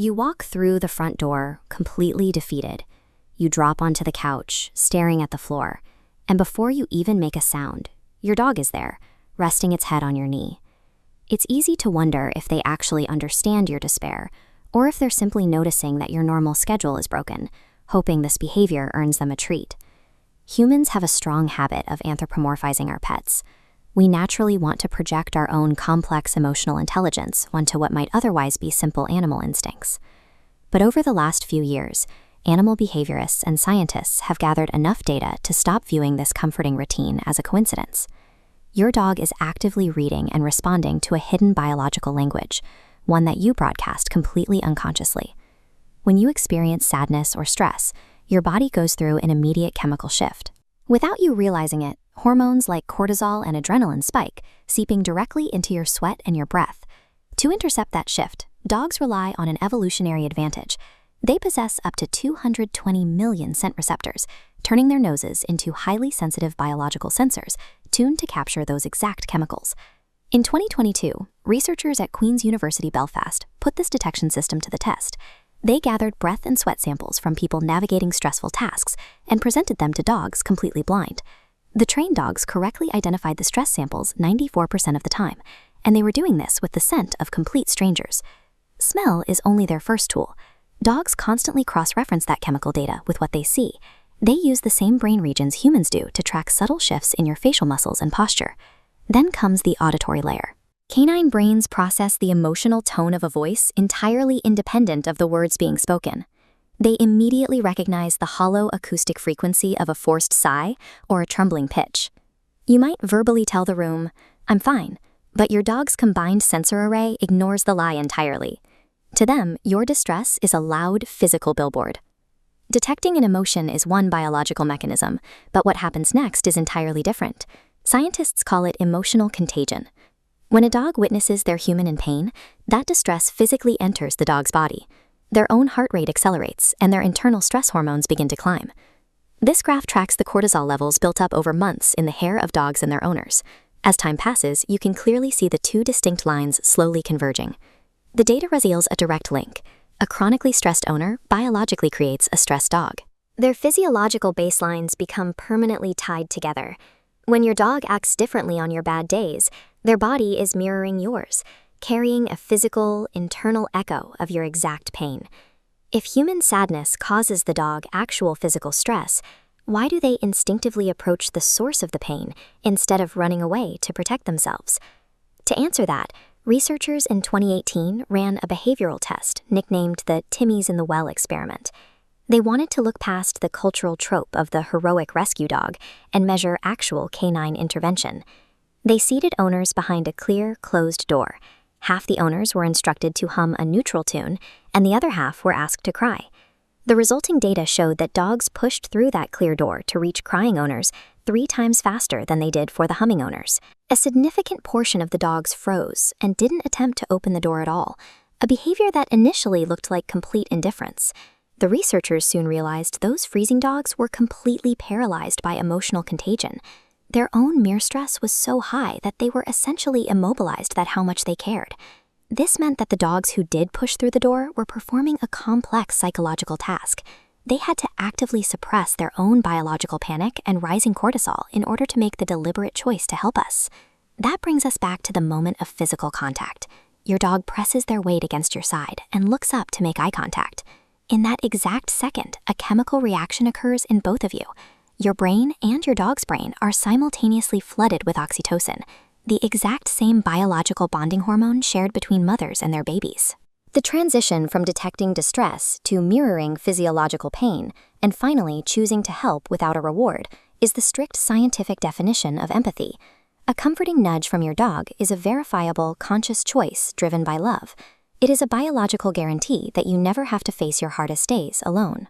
You walk through the front door, completely defeated. You drop onto the couch, staring at the floor, and before you even make a sound, your dog is there, resting its head on your knee. It's easy to wonder if they actually understand your despair, or if they're simply noticing that your normal schedule is broken, hoping this behavior earns them a treat. Humans have a strong habit of anthropomorphizing our pets. We naturally want to project our own complex emotional intelligence onto what might otherwise be simple animal instincts. But over the last few years, animal behaviorists and scientists have gathered enough data to stop viewing this comforting routine as a coincidence. Your dog is actively reading and responding to a hidden biological language, one that you broadcast completely unconsciously. When you experience sadness or stress, your body goes through an immediate chemical shift. Without you realizing it, hormones like cortisol and adrenaline spike, seeping directly into your sweat and your breath. To intercept that shift, dogs rely on an evolutionary advantage. They possess up to 220 million scent receptors, turning their noses into highly sensitive biological sensors tuned to capture those exact chemicals. In 2022, researchers at Queen's University Belfast put this detection system to the test. They gathered breath and sweat samples from people navigating stressful tasks and presented them to dogs completely blind. The trained dogs correctly identified the stress samples 94% of the time, and they were doing this with the scent of complete strangers. Smell is only their first tool. Dogs constantly cross-reference that chemical data with what they see. They use the same brain regions humans do to track subtle shifts in your facial muscles and posture. Then comes the auditory layer. Canine brains process the emotional tone of a voice entirely independent of the words being spoken. They immediately recognize the hollow acoustic frequency of a forced sigh or a trembling pitch. You might verbally tell the room, "I'm fine," but your dog's combined sensor array ignores the lie entirely. To them, your distress is a loud physical billboard. Detecting an emotion is one biological mechanism, but what happens next is entirely different. Scientists call it emotional contagion. When a dog witnesses their human in pain, that distress physically enters the dog's body. Their own heart rate accelerates, and their internal stress hormones begin to climb. This graph tracks the cortisol levels built up over months in the hair of dogs and their owners. As time passes, you can clearly see the two distinct lines slowly converging. The data reveals a direct link. A chronically stressed owner biologically creates a stressed dog. Their physiological baselines become permanently tied together. When your dog acts differently on your bad days, their body is mirroring yours, carrying a physical, internal echo of your exact pain. If human sadness causes the dog actual physical stress, why do they instinctively approach the source of the pain instead of running away to protect themselves? To answer that, researchers in 2018 ran a behavioral test nicknamed the Timmy's in the Well experiment. They wanted to look past the cultural trope of the heroic rescue dog and measure actual canine intervention. They seated owners behind a clear, closed door. Half the owners were instructed to hum a neutral tune, and the other half were asked to cry. The resulting data showed that dogs pushed through that clear door to reach crying owners 3 times faster than they did for the humming owners. A significant portion of the dogs froze and didn't attempt to open the door at all, a behavior that initially looked like complete indifference. The researchers soon realized those freezing dogs were completely paralyzed by emotional contagion. Their own mere stress was so high that they were essentially immobilized at how much they cared. This meant that the dogs who did push through the door were performing a complex psychological task. They had to actively suppress their own biological panic and rising cortisol in order to make the deliberate choice to help us. That brings us back to the moment of physical contact. Your dog presses their weight against your side and looks up to make eye contact. In that exact second, a chemical reaction occurs in both of you. Your brain and your dog's brain are simultaneously flooded with oxytocin, the exact same biological bonding hormone shared between mothers and their babies. The transition from detecting distress to mirroring physiological pain, and finally choosing to help without a reward, is the strict scientific definition of empathy. A comforting nudge from your dog is a verifiable, conscious choice driven by love. It is a biological guarantee that you never have to face your hardest days alone.